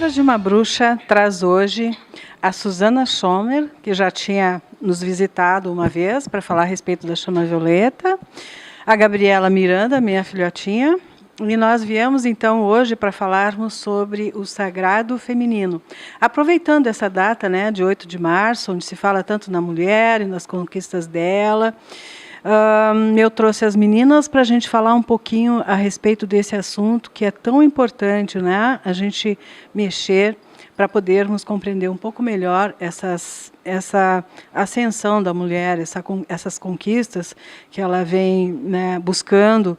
Palavras de uma Bruxa traz hoje a Susana Schomer, que já tinha nos visitado uma vez para falar a respeito da chama violeta, a Gabriela Miranda, minha filhotinha, e nós viemos então hoje para falarmos sobre o sagrado feminino. Aproveitando essa data, né, de 8 de março, onde se fala tanto na mulher e nas conquistas dela, eu trouxe as meninas para a gente falar um pouquinho a respeito desse assunto que é tão importante, né? A gente mexer para podermos compreender um pouco melhor essa ascensão da mulher, essas conquistas que ela vem, né, buscando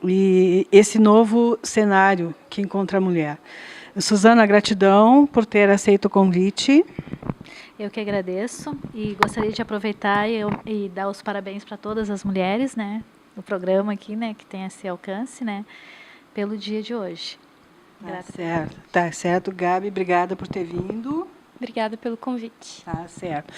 e esse novo cenário que encontra a mulher. Susana, gratidão por ter aceito o convite. Eu que agradeço e gostaria de aproveitar e dar os parabéns para todas as mulheres, né, no programa aqui, né, que tem esse alcance, né, pelo dia de hoje. Tá certo, Gabi, obrigada por ter vindo. Obrigada pelo convite. Tá certo.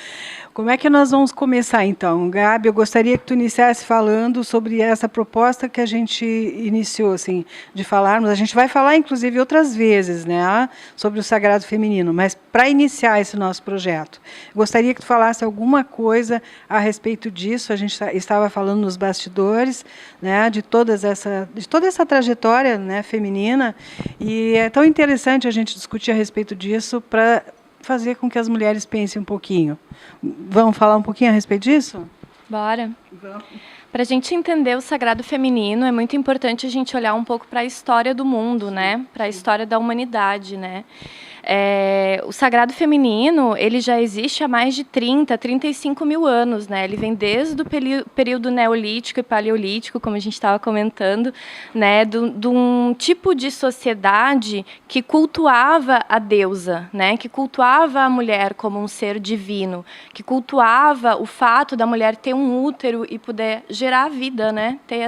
Como é que nós vamos começar, então? Gabi, eu gostaria que tu iniciasse falando sobre essa proposta que a gente iniciou, assim, de falarmos. A gente vai falar, inclusive, outras vezes, né, sobre o sagrado feminino, mas para iniciar esse nosso projeto, gostaria que tu falasse alguma coisa a respeito disso. A gente estava falando nos bastidores, né, de toda essa trajetória, né, feminina, e é tão interessante a gente discutir a respeito disso para fazer com que as mulheres pensem um pouquinho. Vamos falar um pouquinho a respeito disso? Bora. Para a gente entender o sagrado feminino, é muito importante a gente olhar um pouco para a história do mundo, né? Para a história da humanidade, né? O sagrado feminino, ele já existe há mais de 35 mil anos, né? Ele vem desde o período neolítico e paleolítico, como a gente estava comentando, né? De um tipo de sociedade que cultuava a deusa, né? Que cultuava a mulher como um ser divino, que cultuava o fato da mulher ter um útero e poder gerar vida, né? Ter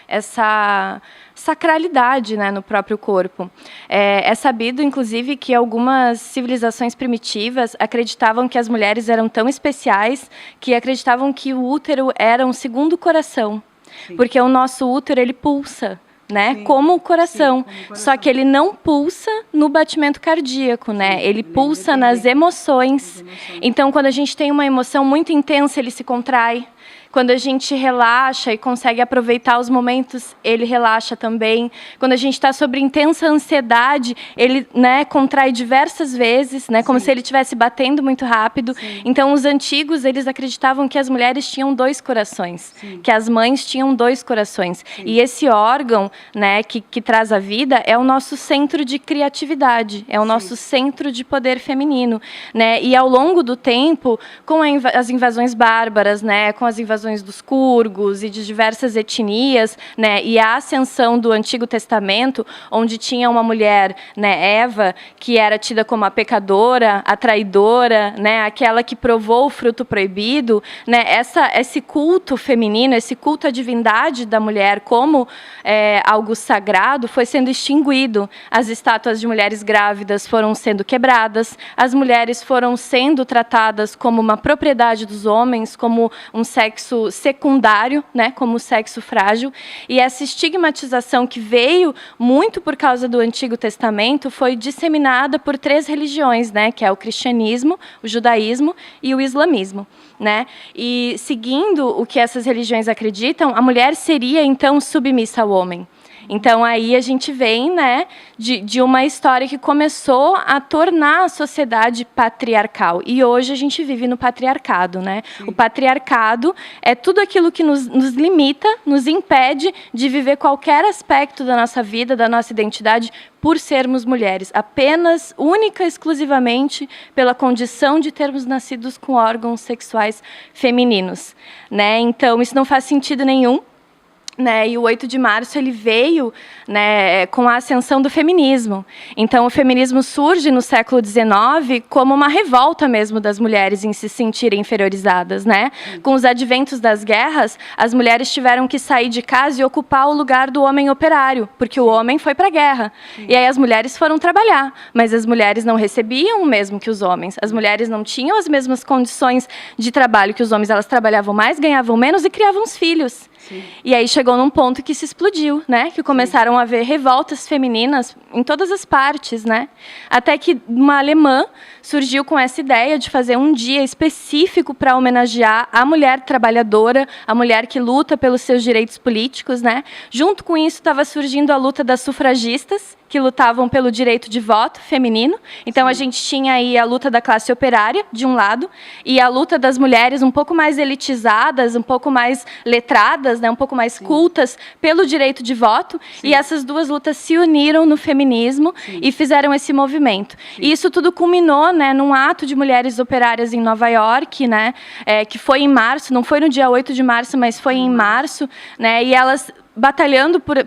essa sacralidade, né, no próprio corpo. É sabido, inclusive, que algumas civilizações primitivas acreditavam que as mulheres eram tão especiais que acreditavam que o útero era um segundo coração. Sim. Porque o nosso útero, ele pulsa, né? Sim. Como o coração. Sim, como o coração. Só que ele não pulsa no batimento cardíaco, né? Ele pulsa nas emoções. Então, quando a gente tem uma emoção muito intensa, ele se contrai. Quando a gente relaxa e consegue aproveitar os momentos, ele relaxa também. Quando a gente está sob intensa ansiedade, ele, né, contrai diversas vezes, né, como se ele estivesse batendo muito rápido. Sim. Então, os antigos, eles acreditavam que as mulheres tinham 2 corações, sim, que as mães tinham 2 corações. Sim. E esse órgão, né, que traz a vida é o nosso centro de criatividade, é o, sim, nosso centro de poder feminino, né? E ao longo do tempo, com as invasões bárbaras, né, com as invasões dos curgos e de diversas etnias, né, e a ascensão do Antigo Testamento, onde tinha uma mulher, né, Eva, que era tida como a pecadora, a traidora, né, aquela que provou o fruto proibido, né, esse culto feminino, esse culto à divindade da mulher como algo sagrado foi sendo extinguido. As estátuas de mulheres grávidas foram sendo quebradas, as mulheres foram sendo tratadas como uma propriedade dos homens, como um sexo secundário, né, como sexo frágil, e essa estigmatização que veio muito por causa do Antigo Testamento foi disseminada por 3 religiões, né, que é o cristianismo, o judaísmo e o islamismo, né? E seguindo o que essas religiões acreditam, a mulher seria então submissa ao homem. Então, aí a gente vem, né, de uma história que começou a tornar a sociedade patriarcal. E hoje a gente vive no patriarcado, né? Sim. O patriarcado é tudo aquilo que nos limita, nos impede de viver qualquer aspecto da nossa vida, da nossa identidade, por sermos mulheres. Apenas, única e exclusivamente, pela condição de termos nascido com órgãos sexuais femininos, né? Então, isso não faz sentido nenhum. Né, e o 8 de março ele veio, né, com a ascensão do feminismo. Então, o feminismo surge no século XIX como uma revolta mesmo das mulheres em se sentirem inferiorizadas. Né? Com os adventos das guerras, as mulheres tiveram que sair de casa e ocupar o lugar do homem operário, porque o homem foi para a guerra. Sim. E aí as mulheres foram trabalhar, mas as mulheres não recebiam o mesmo que os homens. As mulheres não tinham as mesmas condições de trabalho que os homens. Elas trabalhavam mais, ganhavam menos e criavam os filhos. Sim. E aí chegou num ponto que se explodiu, né? Que começaram a haver revoltas femininas em todas as partes, né? Até que uma alemã surgiu com essa ideia de fazer um dia específico para homenagear a mulher trabalhadora, a mulher que luta pelos seus direitos políticos, né? Junto com isso estava surgindo a luta das sufragistas, que lutavam pelo direito de voto feminino. Então, a gente tinha aí a luta da classe operária, de um lado, e a luta das mulheres um pouco mais elitizadas, um pouco mais letradas, né, um pouco mais cultas pelo direito de voto. E essas duas lutas se uniram no feminismo e fizeram esse movimento. E isso tudo culminou, né, num ato de mulheres operárias em Nova York, né, que foi em março, não foi no dia 8 de março, mas foi em março, né, e elas batalhando por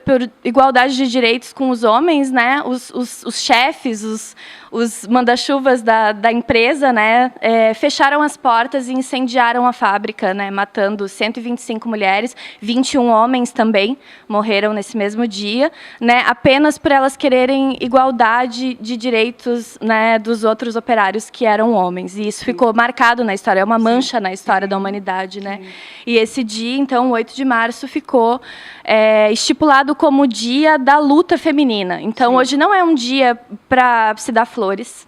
igualdade de direitos com os homens, né? Os chefes, os manda-chuvas da empresa, né? Fecharam as portas e incendiaram a fábrica, né? Matando 125 mulheres, 21 homens também morreram nesse mesmo dia, né? Apenas por elas quererem igualdade de direitos, né? Dos outros operários que eram homens. E isso ficou marcado na história, é uma mancha na história da humanidade, né? E esse dia, então, 8 de março, ficou estipulado como o dia da luta feminina. Então, hoje não é um dia para se dar flores,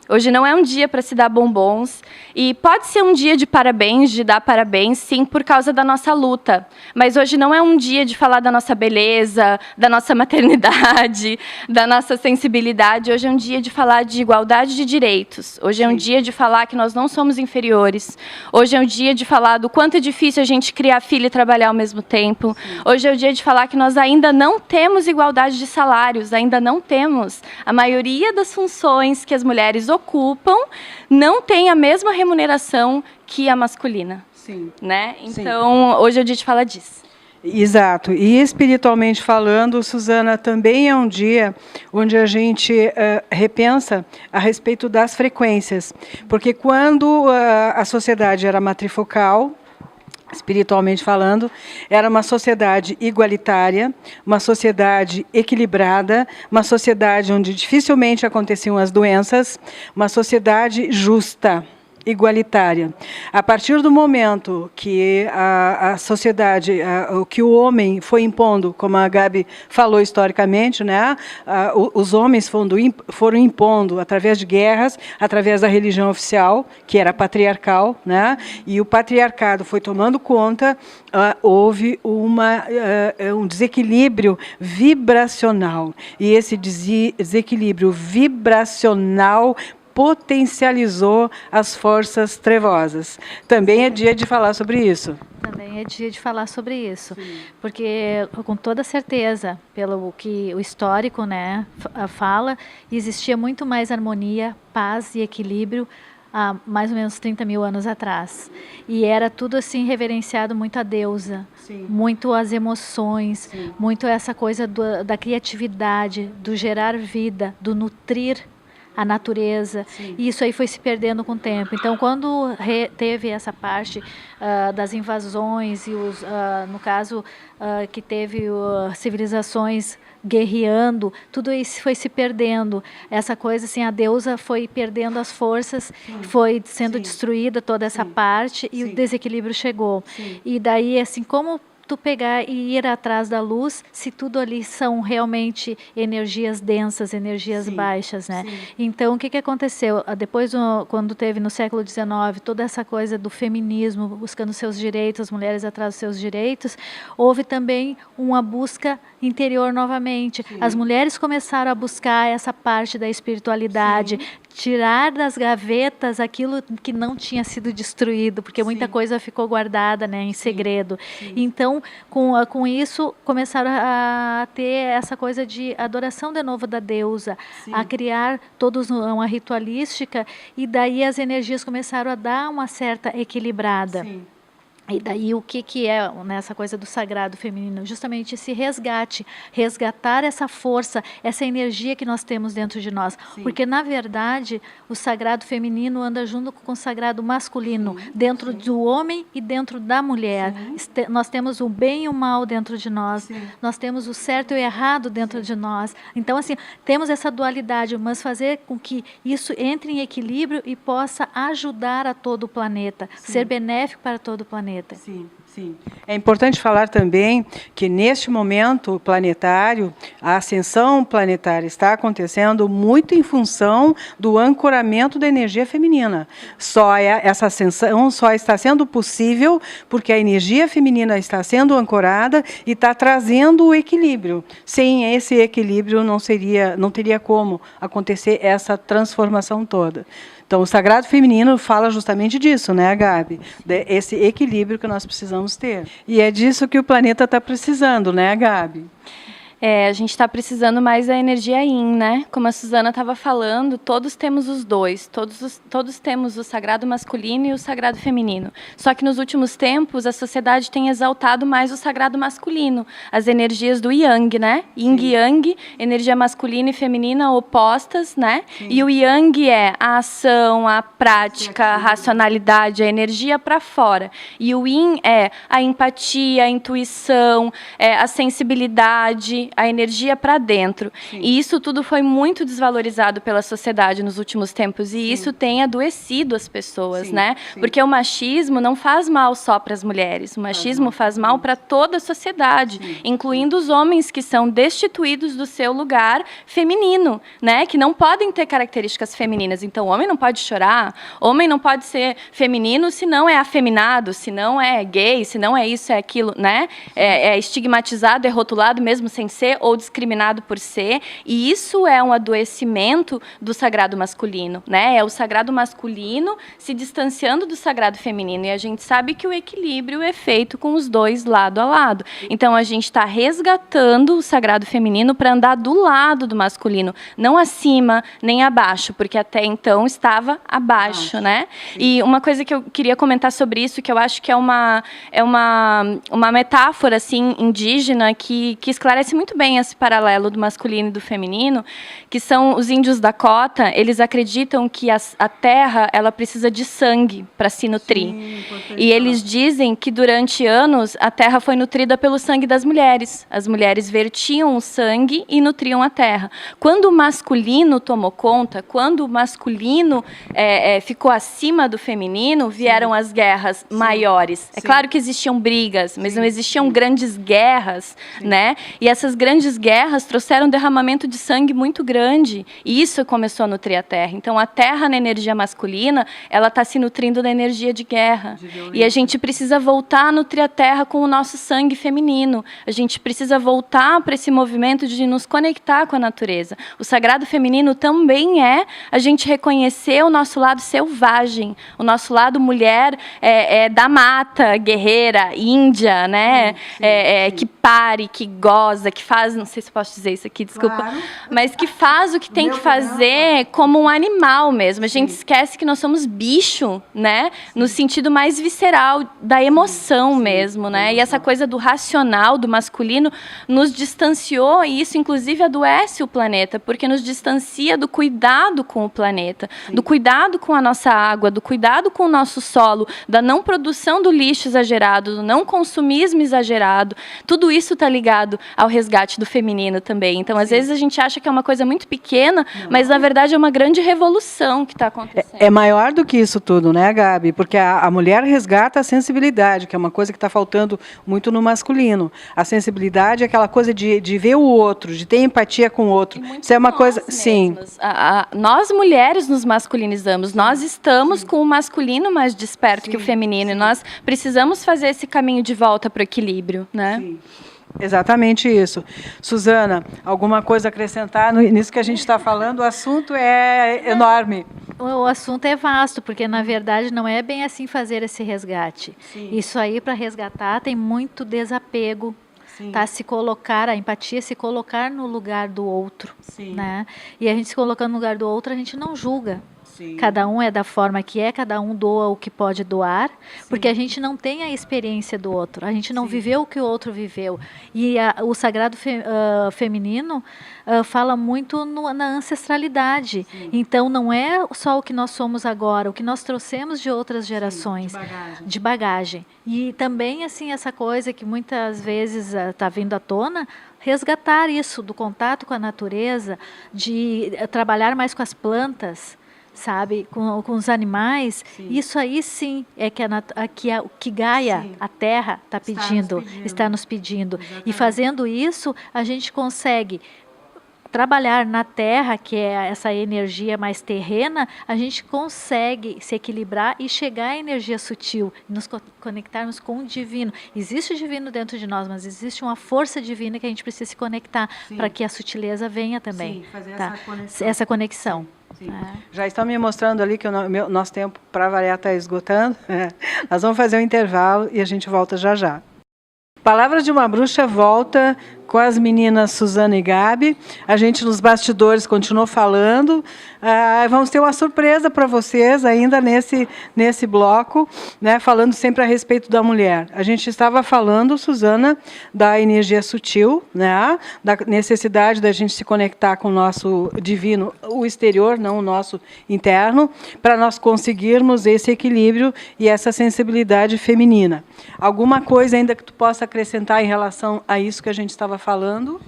hoje não é um dia para se dar bombons, e pode ser um dia de parabéns, de dar parabéns, sim, por causa da nossa luta. Mas hoje não é um dia de falar da nossa beleza, da nossa maternidade, da nossa sensibilidade. Hoje é um dia de falar de igualdade de direitos. Hoje é um dia de falar que nós não somos inferiores. Hoje é um dia de falar do quanto é difícil a gente criar filho e trabalhar ao mesmo tempo. Hoje é o dia de falar que nós ainda não temos igualdade de salários, ainda não temos. A maioria das funções que as mulheres ocupam não tem a mesma remuneração que a masculina. Sim. Né? Então, hoje é o dia de falar disso. Exato. E espiritualmente falando, Suzana, também é um dia onde a gente repensa a respeito das frequências. Porque quando a sociedade era matrifocal, espiritualmente falando, era uma sociedade igualitária, uma sociedade equilibrada, uma sociedade onde dificilmente aconteciam as doenças, uma sociedade justa, igualitária. A partir do momento que a sociedade, que o homem foi impondo, como a Gabi falou historicamente, né, os homens foram impondo através de guerras, através da religião oficial, que era patriarcal, né, e o patriarcado foi tomando conta, houve um desequilíbrio vibracional. E esse desequilíbrio vibracional potencializou as forças trevosas. Também é dia de falar sobre isso. Também é dia de falar sobre isso. Sim. Porque, com toda certeza, pelo que o histórico, né, fala, existia muito mais harmonia, paz e equilíbrio há mais ou menos 30 mil anos atrás. E era tudo assim reverenciado muito a deusa, sim, muito as emoções, sim, muito essa coisa da criatividade, do gerar vida, do nutrir a natureza. Sim. E isso aí foi se perdendo com o tempo. Então, quando teve essa parte das invasões, e no caso que teve civilizações guerreando, tudo isso foi se perdendo. Essa coisa assim, a deusa foi perdendo as forças, sim, foi sendo, sim, destruída toda essa, sim, parte, e, sim, o desequilíbrio chegou. Sim. E daí, assim, como tu pegar e ir atrás da luz, se tudo ali são realmente energias densas, energias, sim, baixas, né? Sim. Então, o que aconteceu? Depois, quando teve no século XIX, toda essa coisa do feminismo, buscando seus direitos, as mulheres atrás dos seus direitos, houve também uma busca interior novamente. Sim. As mulheres começaram a buscar essa parte da espiritualidade, sim, tirar das gavetas aquilo que não tinha sido destruído, porque, sim, muita coisa ficou guardada, né, em, sim, segredo. Sim. Então, com isso, começaram a ter essa coisa de adoração de novo da deusa, sim, a criar todos uma ritualística, e daí as energias começaram a dar uma certa equilibrada. Sim. E daí o que é nessa coisa do sagrado feminino? Justamente esse resgate, resgatar essa força, essa energia que nós temos dentro de nós. Sim. Porque, na verdade, o sagrado feminino anda junto com o sagrado masculino, sim, dentro, sim, do homem e dentro da mulher. Nós temos o bem e o mal dentro de nós, sim, nós temos o certo e o errado dentro, sim, de nós. Então, assim, temos essa dualidade, mas fazer com que isso entre em equilíbrio e possa ajudar a todo o planeta, sim, ser benéfico para todo o planeta. Sim, Sim. É importante falar também que, neste momento planetário, a ascensão planetária está acontecendo muito em função do ancoramento da energia feminina. Essa ascensão só está sendo possível porque a energia feminina está sendo ancorada e está trazendo o equilíbrio. Sem esse equilíbrio, não teria como acontecer essa transformação toda. Então, o sagrado feminino fala justamente disso, né, Gabi? Esse equilíbrio que nós precisamos ter. E é disso que o planeta está precisando, né, Gabi? A gente está precisando mais da energia yin, né? Como a Suzana estava falando, todos temos os dois. Todos temos o sagrado masculino e o sagrado feminino. Só que nos últimos tempos, a sociedade tem exaltado mais o sagrado masculino. As energias do yang, né? Yin e yang, energia masculina e feminina opostas, né? Sim. E o yang é a ação, a prática, a racionalidade, a energia para fora. E o yin é a empatia, a intuição, a sensibilidade, a energia para dentro. Sim. E isso tudo foi muito desvalorizado pela sociedade nos últimos tempos. E isso tem adoecido as pessoas, né? Sim. Porque o machismo não faz mal só para as mulheres. O machismo faz mal para toda a sociedade, incluindo os homens que são destituídos do seu lugar feminino, né? Que não podem ter características femininas. Então, o homem não pode chorar, homem não pode ser feminino se não é afeminado, se não é gay, se não é isso, é aquilo, né? É estigmatizado, é rotulado mesmo sem ser, ou discriminado por ser, e isso é um adoecimento do sagrado masculino, né? É o sagrado masculino se distanciando do sagrado feminino, e a gente sabe que o equilíbrio é feito com os dois lado a lado. Então, a gente está resgatando o sagrado feminino para andar do lado do masculino, não acima nem abaixo, porque até então estava abaixo, né? E uma coisa que eu queria comentar sobre isso, que eu acho que é uma metáfora assim, indígena que esclarece muito bem esse paralelo do masculino e do feminino, que são os índios Dakota. Eles acreditam que a terra ela precisa de sangue para se nutrir. Sim, e eles dizem que durante anos a terra foi nutrida pelo sangue das mulheres. As mulheres vertiam o sangue e nutriam a terra. Quando o masculino tomou conta, quando o masculino ficou acima do feminino, vieram as guerras maiores. É claro que existiam brigas, mas não existiam grandes guerras, né? E essas grandes guerras trouxeram um derramamento de sangue muito grande, e isso começou a nutrir a terra. Então, a terra, na energia masculina, ela está se nutrindo da energia de guerra. E a gente precisa voltar a nutrir a terra com o nosso sangue feminino. A gente precisa voltar para esse movimento de nos conectar com a natureza. O sagrado feminino também é a gente reconhecer o nosso lado selvagem, o nosso lado mulher da mata, guerreira, índia, né? Que pare, que goza, que faz, não sei se eu posso dizer isso aqui, desculpa, claro, mas que faz o que tem que fazer como um animal mesmo. A gente esquece que nós somos bicho, né? No sentido mais visceral da emoção mesmo, né? E essa coisa do racional, do masculino, nos distanciou, e isso inclusive adoece o planeta, porque nos distancia do cuidado com o planeta, do cuidado com a nossa água, do cuidado com o nosso solo, da não produção do lixo exagerado, do não consumismo exagerado. Tudo isso está ligado ao resgate do feminino também. Então, às vezes, a gente acha que é uma coisa muito pequena, mas, na verdade, é uma grande revolução que está acontecendo. É maior do que isso tudo, né, Gabi? Porque a mulher resgata a sensibilidade, que é uma coisa que está faltando muito no masculino. A sensibilidade é aquela coisa de ver o outro, de ter empatia com o outro. Isso é uma coisa... Sim. Nós, mulheres, nos masculinizamos. Nós estamos com o masculino mais desperto que o feminino. E nós precisamos fazer esse caminho de volta para o equilíbrio, né? Sim. Exatamente isso. Suzana, alguma coisa a acrescentar nisso que a gente está falando? O assunto é enorme. O assunto é vasto, porque, na verdade, não é bem assim fazer esse resgate. Sim. Isso aí, para resgatar, tem muito desapego. Tá? Se colocar, a empatia, se colocar no lugar do outro. Sim. Né? E a gente se colocando no lugar do outro, a gente não julga. Sim. Cada um é da forma que é, cada um doa o que pode doar, porque a gente não tem a experiência do outro, a gente não viveu o que o outro viveu. E o sagrado feminino fala muito na ancestralidade. Sim. Então, não é só o que nós somos agora, o que nós trouxemos de outras gerações, de bagagem. E também, assim, essa coisa que muitas vezes está vindo à tona, resgatar isso do contato com a natureza, de trabalhar mais com as plantas, sabe, com os animais, sim. Isso aí sim é que Gaia, sim. A Terra, está nos pedindo. Exatamente. E fazendo isso, a gente consegue trabalhar na Terra, que é essa energia mais terrena, a gente consegue se equilibrar e chegar à energia sutil, nos conectarmos com o divino. Existe o divino dentro de nós, mas existe uma força divina que a gente precisa se conectar para que a sutileza venha também. Sim, fazer essa conexão. Sim. Já estão me mostrando ali que o nosso tempo, para variar, está esgotando. Nós vamos fazer um intervalo e a gente volta já já. Palavra de uma Bruxa volta com as meninas Suzana e Gabi. A gente nos bastidores continuou falando. Vamos ter uma surpresa para vocês ainda nesse bloco, né, falando sempre a respeito da mulher. A gente estava falando, Suzana, da energia sutil, né, da necessidade da gente se conectar com o nosso divino, o exterior, não o nosso interno, para nós conseguirmos esse equilíbrio e essa sensibilidade feminina. Alguma coisa ainda que tu possa acrescentar em relação a isso que a gente estava falando?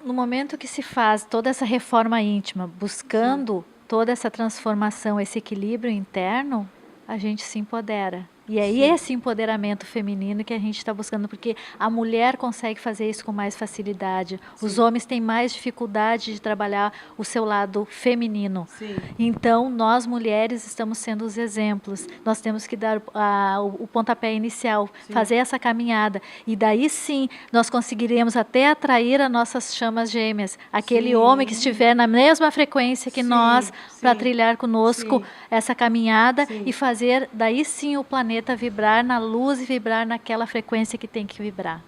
No momento que se faz toda essa reforma íntima, buscando toda essa transformação, esse equilíbrio interno, a gente se empodera. E é esse empoderamento feminino que a gente está buscando, porque a mulher consegue fazer isso com mais facilidade. Sim. Os homens têm mais dificuldade de trabalhar o seu lado feminino. Sim. Então, nós mulheres estamos sendo os exemplos. Nós temos que dar o pontapé inicial, sim. Fazer essa caminhada. E daí sim, nós conseguiremos até atrair as nossas chamas gêmeas. Aquele sim. Homem que estiver na mesma frequência que sim. Nós, para trilhar conosco sim. Essa caminhada sim. E fazer daí sim o planeta vibrar na luz e vibrar naquela frequência que tem que vibrar.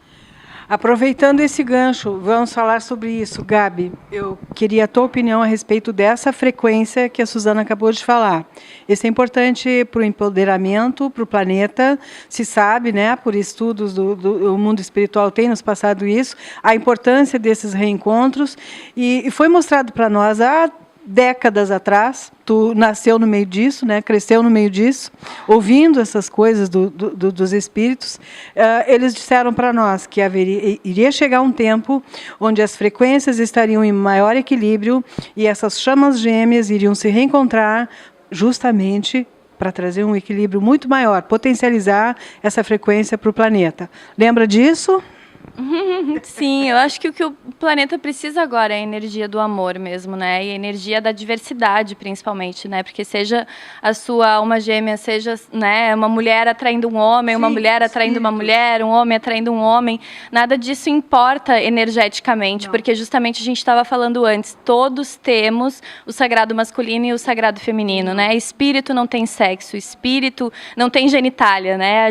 Aproveitando esse gancho, vamos falar sobre isso. Gabi, eu queria a tua opinião a respeito dessa frequência que a Suzana acabou de falar. Isso é importante para o empoderamento, para o planeta. Se sabe, né, por estudos do mundo espiritual tem nos passado isso, a importância desses reencontros. E foi mostrado para nós há décadas atrás, tu nasceu no meio disso, né, cresceu no meio disso, ouvindo essas coisas dos espíritos, eles disseram para nós que iria chegar um tempo onde as frequências estariam em maior equilíbrio e essas chamas gêmeas iriam se reencontrar justamente para trazer um equilíbrio muito maior, potencializar essa frequência para o planeta. Lembra disso? Sim, eu acho que o que o planeta precisa agora é a energia do amor mesmo, né? E a energia da diversidade, principalmente, né? Porque seja a sua alma gêmea, seja, né, uma mulher atraindo um homem, sim, uma mulher atraindo uma mulher, um homem atraindo um homem, nada disso importa energeticamente, não. Porque justamente a gente estava falando antes, todos temos o sagrado masculino e o sagrado feminino, né? Espírito não tem sexo, espírito não tem genitália, né?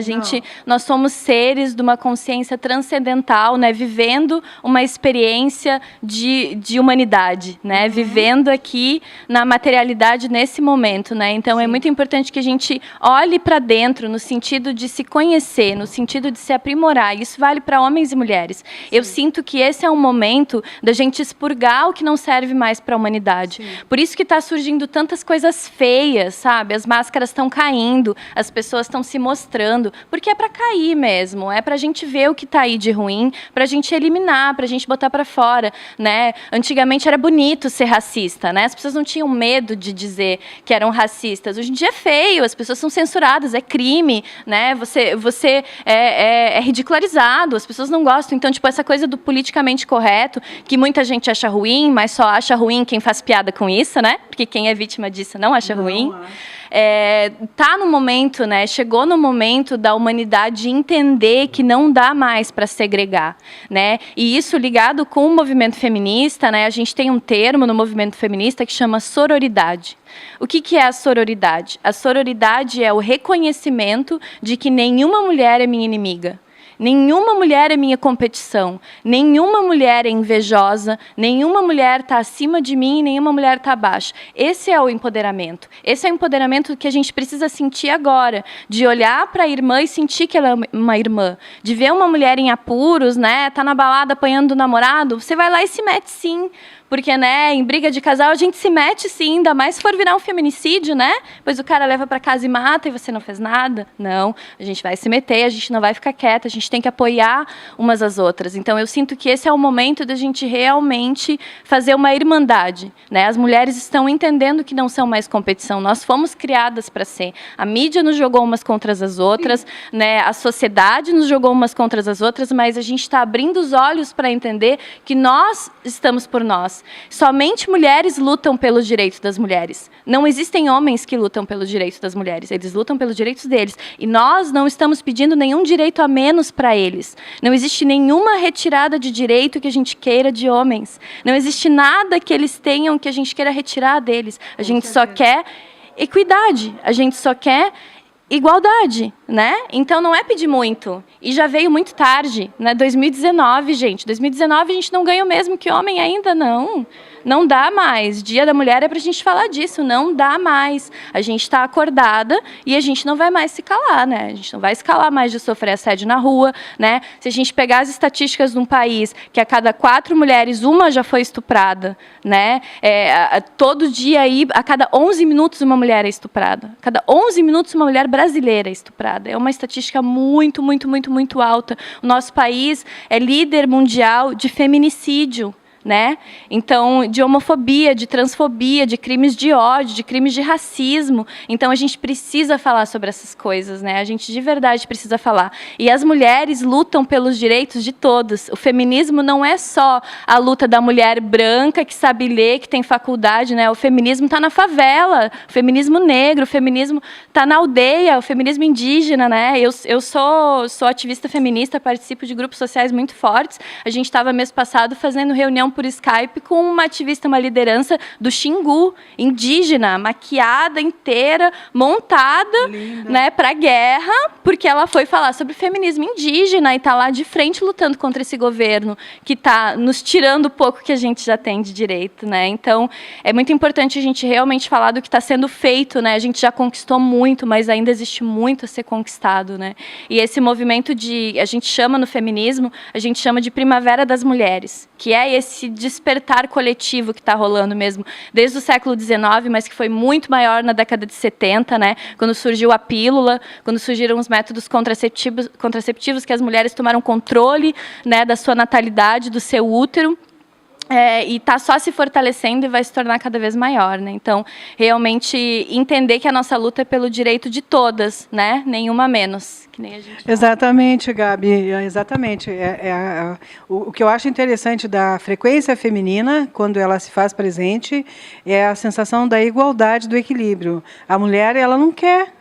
Nós somos seres de uma consciência transcendental, né, vivendo uma experiência de humanidade, né, vivendo aqui na materialidade nesse momento, né, então sim. É muito importante que a gente olhe para dentro no sentido de se conhecer, no sentido de se aprimorar, isso vale para homens e mulheres. Sim. Eu sinto que esse é um momento da gente expurgar o que não serve mais para a humanidade, sim. Por isso que está surgindo tantas coisas feias, sabe, as máscaras estão caindo, as pessoas estão se mostrando, porque é para cair mesmo, é para a gente ver o que está aí de ruim, para a gente eliminar, para a gente botar para fora, né? Antigamente era bonito ser racista, né? As pessoas não tinham medo de dizer que eram racistas. Hoje em dia é feio, as pessoas são censuradas, é crime, né? Você é ridicularizado, as pessoas não gostam. Então, tipo, essa coisa do politicamente correto, que muita gente acha ruim, mas só acha ruim quem faz piada com isso, né? Porque quem é vítima disso não acha ruim. Tá no momento, né? Chegou no momento da humanidade entender que não dá mais para segregar, né? E isso ligado com o movimento feminista, né? A gente tem um termo no movimento feminista que chama sororidade. O que é a sororidade? A sororidade é o reconhecimento de que nenhuma mulher é minha inimiga. Nenhuma mulher é minha competição, nenhuma mulher é invejosa, nenhuma mulher está acima de mim, nenhuma mulher está abaixo. Esse é o empoderamento. Esse é o empoderamento que a gente precisa sentir agora, de olhar para a irmã e sentir que ela é uma irmã, de ver uma mulher em apuros, né, tá na balada apanhando do namorado, você vai lá e se mete sim. Porque, né, em briga de casal a gente se mete sim, ainda mais se for virar um feminicídio, né? Pois o cara leva para casa e mata e você não fez nada. Não, a gente vai se meter, a gente não vai ficar quieta, a gente tem que apoiar umas às outras. Então, eu sinto que esse é o momento da gente realmente fazer uma irmandade, né? As mulheres estão entendendo que não são mais competição. Nós fomos criadas para ser. A mídia nos jogou umas contra as outras, né? A sociedade nos jogou umas contra as outras, mas a gente está abrindo os olhos para entender que nós estamos por nós. Somente mulheres lutam pelos direitos das mulheres. Não existem homens que lutam pelos direitos das mulheres. Eles lutam pelos direitos deles. E nós não estamos pedindo nenhum direito a menos para eles. Não existe nenhuma retirada de direito que a gente queira de homens. Não existe nada que eles tenham que a gente queira retirar deles. A gente só quer equidade. A gente só quer igualdade, né? Então não é pedir muito. E já veio muito tarde, né? 2019, gente. 2019 a gente não ganha o mesmo que homem ainda, não. Não dá mais. Dia da Mulher é para a gente falar disso. Não dá mais. A gente está acordada e a gente não vai mais se calar, né? A gente não vai se calar mais de sofrer assédio na rua, né? Se a gente pegar as estatísticas de um país que a cada 4 mulheres, uma já foi estuprada, né? Todo dia aí, a cada 11 minutos uma mulher é estuprada. A cada 11 minutos uma mulher brasileira é estuprada. É uma estatística muito, muito, muito, muito alta. O nosso país é líder mundial de feminicídio, né? Então, de homofobia, de transfobia, de crimes de ódio, de crimes de racismo. Então, a gente precisa falar sobre essas coisas, né? A gente de verdade precisa falar. E as mulheres lutam pelos direitos de todos. O feminismo não é só a luta da mulher branca que sabe ler, que tem faculdade, né? O feminismo está na favela, o feminismo negro, o feminismo está na aldeia, o feminismo indígena, né? Eu sou ativista feminista, participo de grupos sociais muito fortes. A gente estava mês passado fazendo reunião por Skype com uma ativista, uma liderança do Xingu, indígena, maquiada inteira, montada, né, para a guerra, porque ela foi falar sobre feminismo indígena e está lá de frente lutando contra esse governo que está nos tirando o pouco que a gente já tem de direito, né? Então, é muito importante a gente realmente falar do que está sendo feito, né? A gente já conquistou muito, mas ainda existe muito a ser conquistado, né? E esse movimento a gente chama no feminismo, a gente chama de Primavera das Mulheres, que é esse despertar coletivo que está rolando mesmo desde o século XIX, mas que foi muito maior na década de 70, né? Quando surgiu a pílula, quando surgiram os métodos contraceptivos que as mulheres tomaram controle, né, da sua natalidade, do seu útero. E está só se fortalecendo e vai se tornar cada vez maior, né? Então, realmente entender que a nossa luta é pelo direito de todas, né? Nenhuma menos, que nem a gente fala. Exatamente, Gabi, exatamente. O que eu acho interessante da frequência feminina, quando ela se faz presente, é a sensação da igualdade, do equilíbrio. A mulher, ela não quer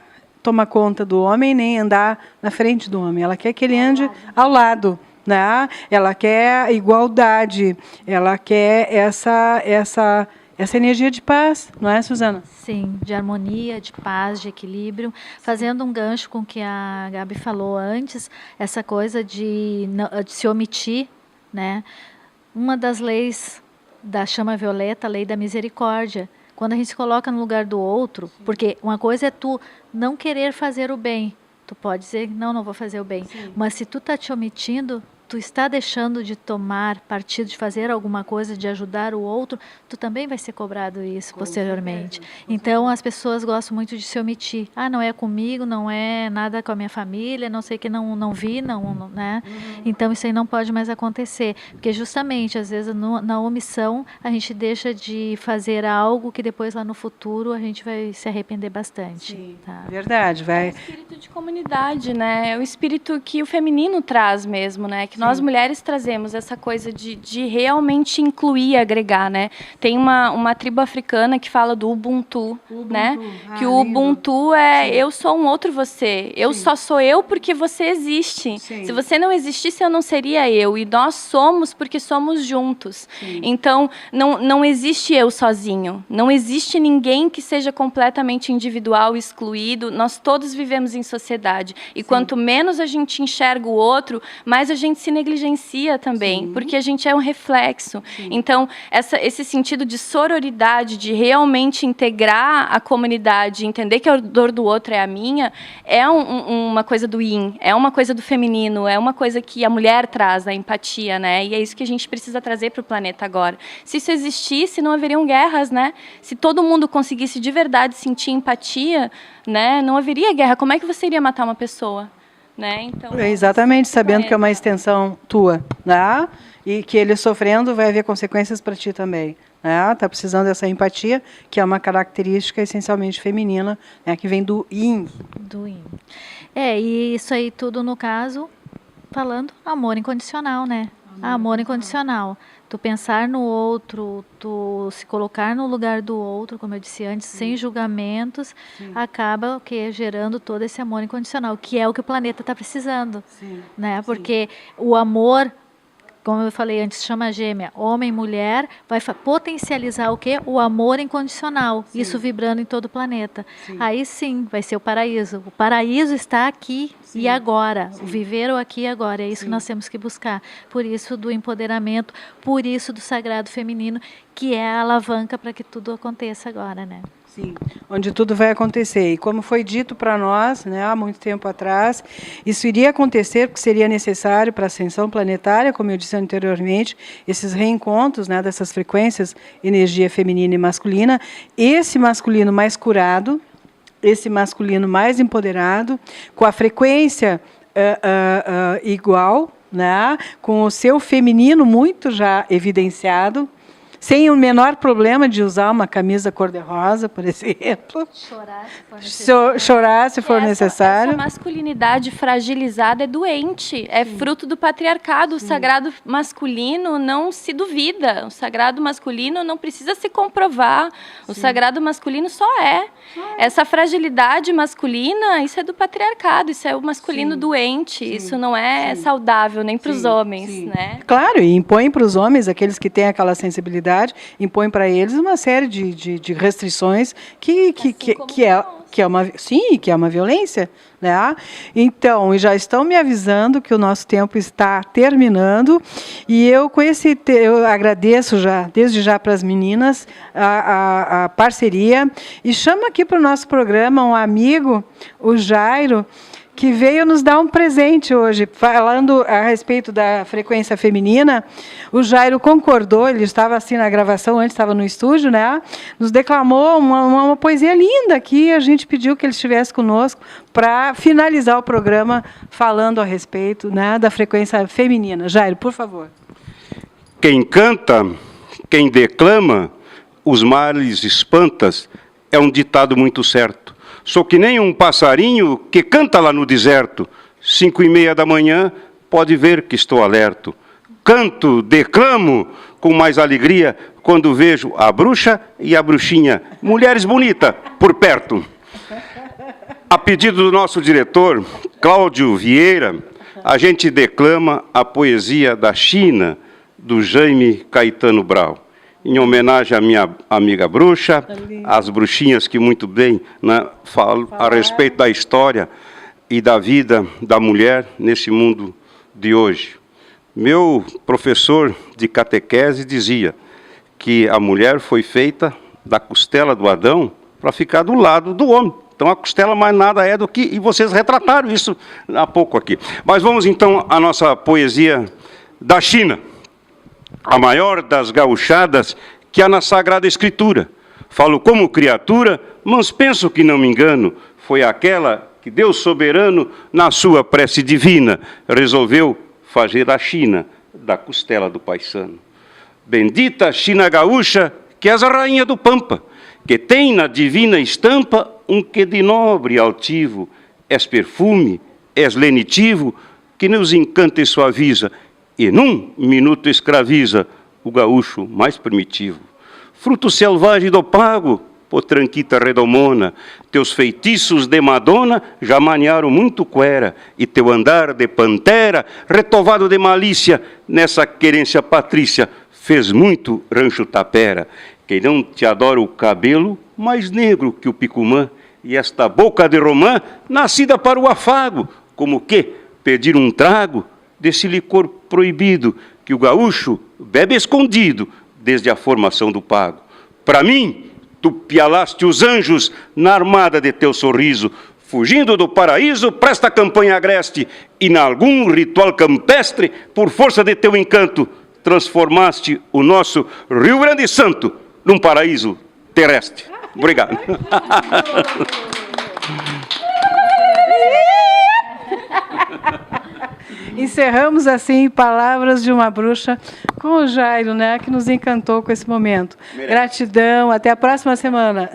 tomar conta do homem, nem andar na frente do homem. Ela quer que ele ande ao lado. Né? Ela quer igualdade, ela quer essa energia de paz, não é, Suzana? Sim, de harmonia, de paz, de equilíbrio. Fazendo um gancho com o que a Gabi falou antes, essa coisa de se omitir, né? Uma das leis da chama violeta, a lei da misericórdia. Quando a gente se coloca no lugar do outro, porque uma coisa é tu não querer fazer o bem. Tu pode dizer, não vou fazer o bem. Sim. Mas se tu está te omitindo, tu está deixando de tomar partido, de fazer alguma coisa, de ajudar o outro, tu também vai ser cobrado isso posteriormente. Então, as pessoas gostam muito de se omitir. Não é comigo, não é nada com a minha família, não sei que não vi, né? Então, isso aí não pode mais acontecer. Porque, justamente, às vezes, na omissão, a gente deixa de fazer algo que depois, lá no futuro, a gente vai se arrepender bastante. Sim, tá? Verdade. Vai. É o espírito de comunidade, né? É o espírito que o feminino traz mesmo, né? Que nós mulheres trazemos essa coisa de realmente incluir, agregar, né? Tem uma tribo africana que fala do Ubuntu, né? Que o Ubuntu é eu sou um outro você. Eu só sou eu porque você existe. Sim. Se você não existisse, eu não seria eu. E nós somos porque somos juntos. Sim. Então, não existe eu sozinho. Não existe ninguém que seja completamente individual, excluído. Nós todos vivemos em sociedade. E quanto menos a gente enxerga o outro, mais a gente se negligencia também, porque a gente é um reflexo. Então, esse sentido de sororidade, de realmente integrar a comunidade, entender que a dor do outro é a minha, é uma coisa do yin, é uma coisa do feminino, é uma coisa que a mulher traz, a empatia, né? E é isso que a gente precisa trazer para o planeta agora. Se isso existisse, não haveriam guerras, né? Se todo mundo conseguisse de verdade sentir empatia, né, não haveria guerra. Como é que você iria matar uma pessoa? né? Então, exatamente, sabendo que é uma extensão tua, né? E que ele sofrendo vai haver consequências para ti também. Está precisando dessa empatia, que é uma característica essencialmente feminina, né, que vem do yin. Do yin. E isso aí tudo, no caso, falando amor incondicional, né? Amor incondicional. Tu pensar no outro, tu se colocar no lugar do outro, como eu disse antes, sem julgamentos, acaba o que gerando todo esse amor incondicional, que é o que o planeta está precisando, né? Porque o amor, como eu falei antes, chama gêmea, homem e mulher, vai potencializar o quê? O amor incondicional, isso vibrando em todo o planeta. Aí sim, vai ser o paraíso. O paraíso está aqui e agora, o viver o aqui e agora, é isso que nós temos que buscar. Por isso do empoderamento, por isso do sagrado feminino, que é a alavanca para que tudo aconteça agora, né? Sim, onde tudo vai acontecer. E como foi dito para nós, né, há muito tempo atrás, isso iria acontecer porque seria necessário para a ascensão planetária, como eu disse anteriormente, esses reencontros, né, dessas frequências, energia feminina e masculina, esse masculino mais curado, esse masculino mais empoderado, com a frequência igual, né, com o seu feminino muito já evidenciado, sem o menor problema de usar uma camisa cor-de-rosa, por exemplo. Chorar se for necessário. Essa masculinidade fragilizada é doente, é fruto do patriarcado. O sagrado masculino não se duvida, o sagrado masculino não precisa se comprovar, o sagrado masculino só é. Essa fragilidade masculina, isso é do patriarcado, isso é o masculino doente, isso não é saudável nem para os homens, né? Claro, e impõe para os homens, aqueles que têm aquela sensibilidade, impõe para eles uma série de restrições que é uma violência, né? Então, já estão me avisando que o nosso tempo está terminando e eu agradeço desde já para as meninas a parceria e chamo aqui para o nosso programa um amigo, o Jairo, que veio nos dar um presente hoje, falando a respeito da frequência feminina. O Jairo concordou, ele estava assim na gravação, antes estava no estúdio, né? Nos declamou uma poesia linda aqui, a gente pediu que ele estivesse conosco para finalizar o programa falando a respeito, né, da frequência feminina. Jairo, por favor. Quem canta, quem declama, os males espantas, é um ditado muito certo. Sou que nem um passarinho que canta lá no deserto. 5:30 da manhã, pode ver que estou alerto. Canto, declamo com mais alegria quando vejo a bruxa e a bruxinha, mulheres bonitas, por perto. A pedido do nosso diretor, Cláudio Vieira, a gente declama a poesia da China, do Jaime Caetano Brau. Em homenagem à minha amiga bruxa, às bruxinhas que muito bem, né, falam a respeito da história e da vida da mulher nesse mundo de hoje. Meu professor de catequese dizia que a mulher foi feita da costela do Adão para ficar do lado do homem. Então a costela mais nada é do que... E vocês retrataram isso há pouco aqui. Mas vamos então à nossa poesia da China. A maior das gauchadas que há na Sagrada Escritura. Falo como criatura, mas penso que não me engano. Foi aquela que Deus soberano, na sua prece divina, resolveu fazer a China da costela do paisano. Bendita China gaúcha, que és a rainha do Pampa, que tem na divina estampa um quê de nobre e altivo. És perfume, és lenitivo, que nos encanta e suaviza, e num minuto escraviza o gaúcho mais primitivo. Fruto selvagem do pago, potranquita redomona, teus feitiços de Madonna já maniaram muito cuera, e teu andar de pantera, retovado de malícia, nessa querência patrícia, fez muito rancho tapera. Quem não te adora o cabelo, mais negro que o picumã, e esta boca de romã, nascida para o afago, como que pedir um trago desse licor proibido que o gaúcho bebe escondido desde a formação do pago. Para mim, tu pialaste os anjos na armada de teu sorriso, fugindo do paraíso, presta campanha agreste, e em algum ritual campestre, por força de teu encanto, transformaste o nosso Rio Grande Santo num paraíso terrestre. Obrigado. Encerramos assim Palavras de uma Bruxa com o Jairo, né, que nos encantou com esse momento. Gratidão, até a próxima semana.